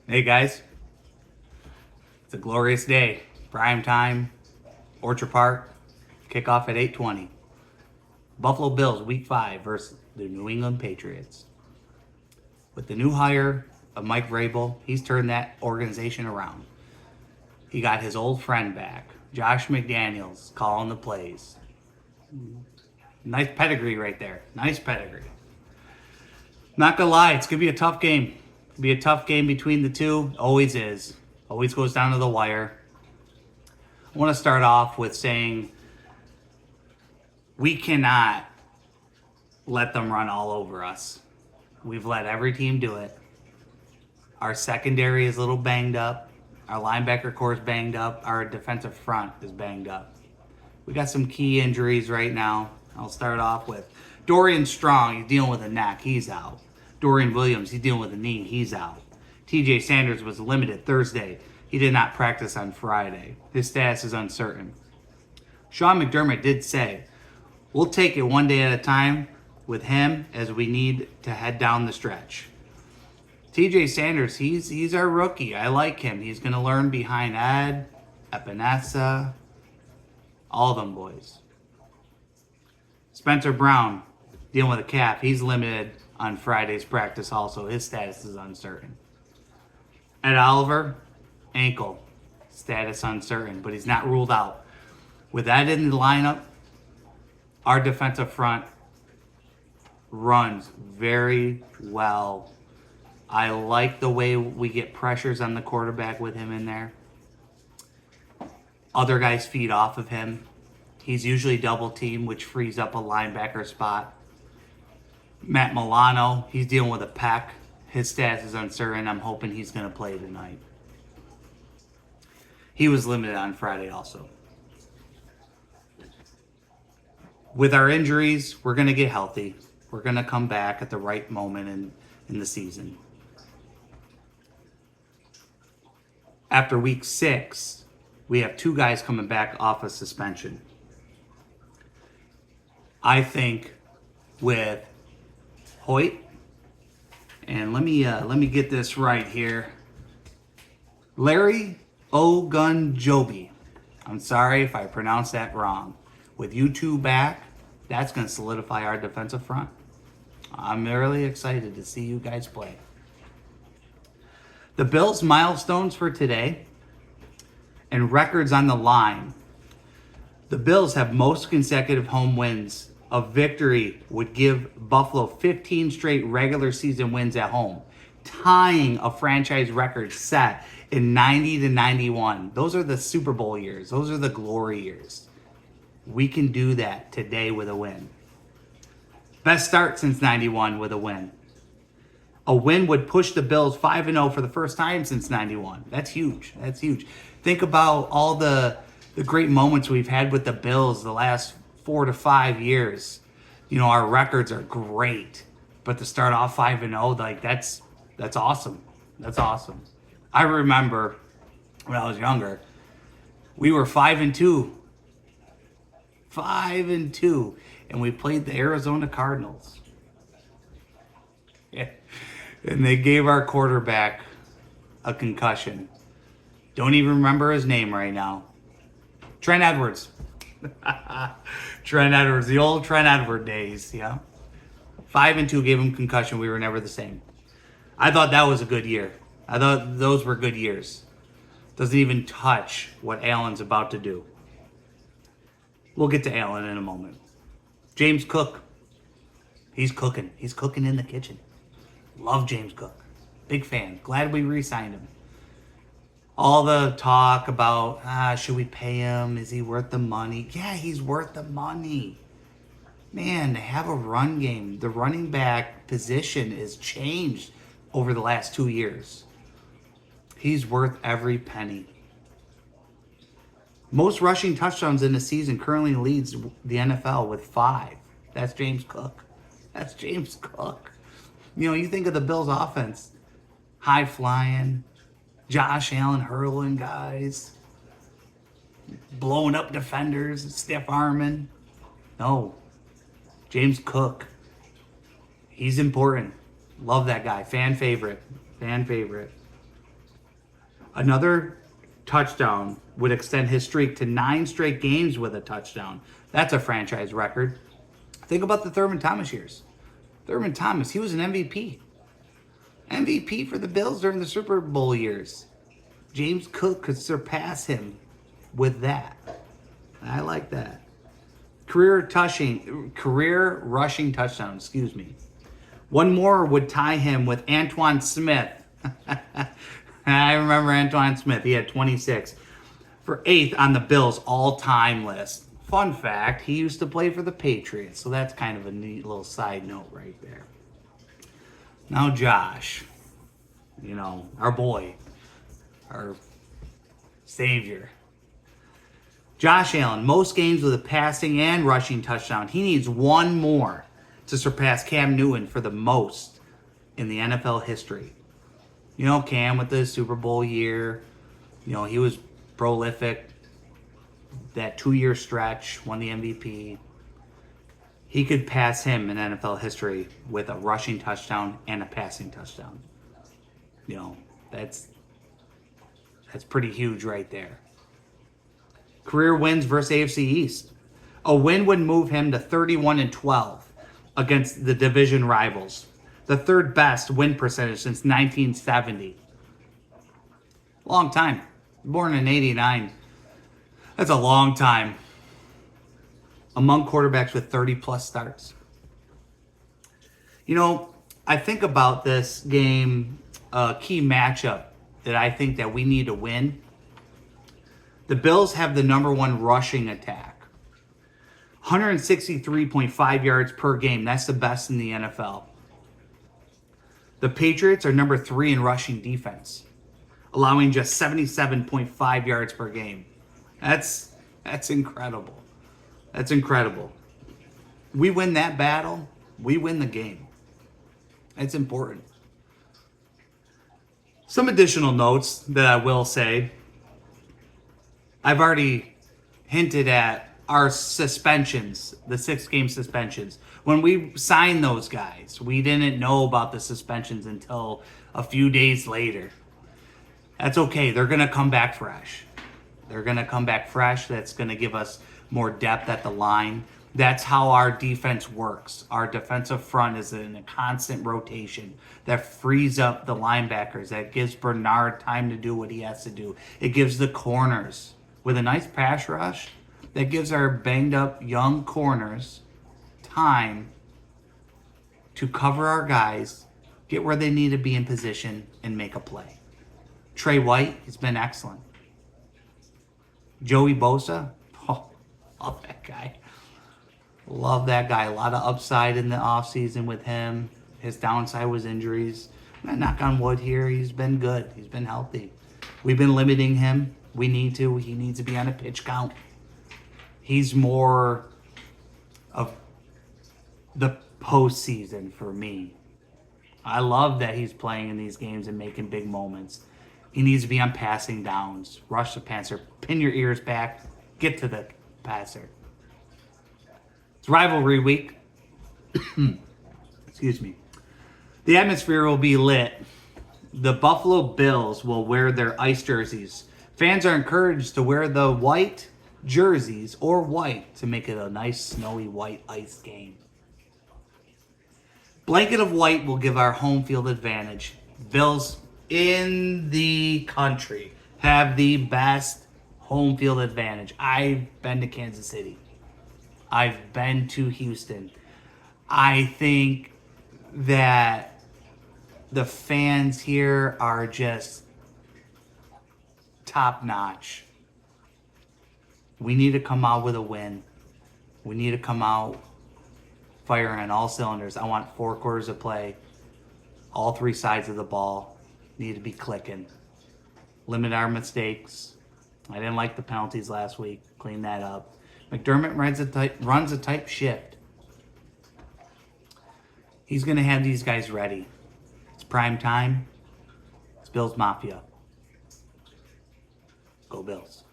Hey guys, it's a glorious day. Prime time, Orchard Park, kickoff at 8:20. Buffalo Bills Week 5 versus the New England Patriots. With the new hire of Mike Vrabel, he's turned that organization around. He got his old friend back, Josh McDaniels, calling the plays. Nice pedigree right there. Nice pedigree. Not gonna lie, it's gonna be a tough game. It'll be a tough game between the two. Always is. Always goes down to the wire. I want to start off with saying we cannot let them run all over us. We've let every team do it. Our secondary is a little banged up. Our linebacker core is banged up. Our defensive front is banged up. We got some key injuries right now. I'll start off with Dorian Strong. He's dealing with a neck. He's out. Dorian Williams. He's dealing with a knee. He's out. TJ Sanders was limited Thursday. He did not practice on Friday. His status is uncertain. Sean McDermott did say, we'll take it one day at a time with him as we need to head down the stretch. TJ Sanders, he's our rookie. I like him. He's going to learn behind Ed, Epinesa, all of them boys. Spencer Brown, dealing with a calf. He's limited on Friday's practice also. His status is uncertain. Ed Oliver, ankle, status uncertain, but he's not ruled out. With that in the lineup, our defensive front runs very well. I like the way we get pressures on the quarterback with him in there. Other guys feed off of him. He's usually double teamed, which frees up a linebacker spot. Matt Milano, he's dealing with a pec. His status is uncertain. I'm hoping he's going to play tonight. He was limited on Friday also. With our injuries, we're going to get healthy. We're going to come back at the right moment in the season. After week 6, we have 2 guys coming back off of suspension. I think with Hoyt, and let me get this right here. Larry Ogunjobi. I'm sorry if I pronounced that wrong. With you 2 back, that's going to solidify our defensive front. I'm really excited to see you guys play. The Bills' milestones for today and records on the line. The Bills have most consecutive home wins. A victory would give Buffalo 15 straight regular season wins at home, tying a franchise record set in 90 to 91. Those are the Super Bowl years. Those are the glory years. We can do that today with a win. Best start since 91 with a win. A win would push the Bills 5-0 for the first time since 91. That's huge. That's huge. Think about all the great moments we've had with the Bills the last 4 to 5 years. You know, our records are great, but to start off 5-0, like that's awesome. That's awesome. I remember when I was younger, we were 5-2. 5-2, and we played the Arizona Cardinals. Yeah. And they gave our quarterback a concussion. Don't even remember his name right now. Trent Edwards. Trent Edwards, the old Trent Edwards days, yeah. 5-2 gave him concussion. We were never the same. I thought that was a good year. I thought those were good years. Doesn't even touch what Allen's about to do. We'll get to Allen in a moment. James Cook. He's cooking. He's cooking in the kitchen. Love James Cook. Big fan. Glad we re-signed him. All the talk about, should we pay him? Is he worth the money? Yeah, he's worth the money. Man, to have a run game, the running back position is changed over the last 2 years. He's worth every penny. Most rushing touchdowns in the season currently leads the NFL with 5. That's James Cook. That's James Cook. You know, you think of the Bills' offense, high flying, Josh Allen hurling guys, blowing up defenders, stiff arming. No, James Cook. He's important. Love that guy. Fan favorite. Fan favorite. Another touchdown would extend his streak to 9 straight games with a touchdown. That's a franchise record. Think about the Thurman Thomas years. Thurman Thomas, he was an MVP. MVP for the Bills during the Super Bowl years. James Cook could surpass him with that. I like that. Career rushing touchdown, excuse me. One more would tie him with Antoine Smith. I remember Antoine Smith. He had 26 for 8th on the Bills all-time list. Fun fact, he used to play for the Patriots, so that's kind of a neat little side note right there. Now Josh, our boy, our savior. Josh Allen, most games with a passing and rushing touchdown. He needs one more to surpass Cam Newton for the most in the NFL history. Cam with the Super Bowl year, he was prolific. That 2-year stretch, won the MVP. He could pass him in NFL history with a rushing touchdown and a passing touchdown. That's pretty huge right there. Career wins versus AFC East. A win would move him to 31-12 against the division rivals. The third best win percentage since 1970. Long time. Born in 89. That's a long time. Among quarterbacks with 30-plus starts. I think about this game, a key matchup that I think that we need to win. The Bills have the number 1 rushing attack. 163.5 yards per game. That's the best in the NFL. The Patriots are number 3 in rushing defense, allowing just 77.5 yards per game. That's incredible. That's incredible. We win that battle, we win the game. It's important. Some additional notes that I will say. I've already hinted at our suspensions, the 6-game suspensions. When we signed those guys, we didn't know about the suspensions until a few days later. That's okay. They're going to come back fresh. That's going to give us more depth at the line. That's how our defense works. Our defensive front is in a constant rotation that frees up the linebackers, that gives Bernard time to do what he has to do. It gives the corners, with a nice pass rush, that gives our banged up young corners time to cover our guys, get where they need to be in position, and make a play. Trey White has been excellent. Joey Bosa, love that guy. Love that guy. A lot of upside in the offseason with him. His downside was injuries. Knock on wood here, he's been good. He's been healthy. We've been limiting him. We need to. He needs to be on a pitch count. He's more of the postseason for me. I love that he's playing in these games and making big moments. He needs to be on passing downs. Rush the passer. Pin your ears back. Get to the passer. It's rivalry week. Excuse me. The atmosphere will be lit. The Buffalo Bills will wear their ice jerseys. Fans are encouraged to wear the white jerseys or white to make it a nice snowy white ice game. Blanket of white will give our home field advantage. Bills in the country have the best home field advantage. I've been to Kansas City. I've been to Houston. I think that the fans here are just top notch. We need to come out with a win. We need to come out firing on all cylinders. I want 4 quarters of play. All 3 sides of the ball need to be clicking. Limit our mistakes. I didn't like the penalties last week. Clean that up. McDermott runs a tight shift. He's going to have these guys ready. It's prime time. It's Bills Mafia. Go Bills.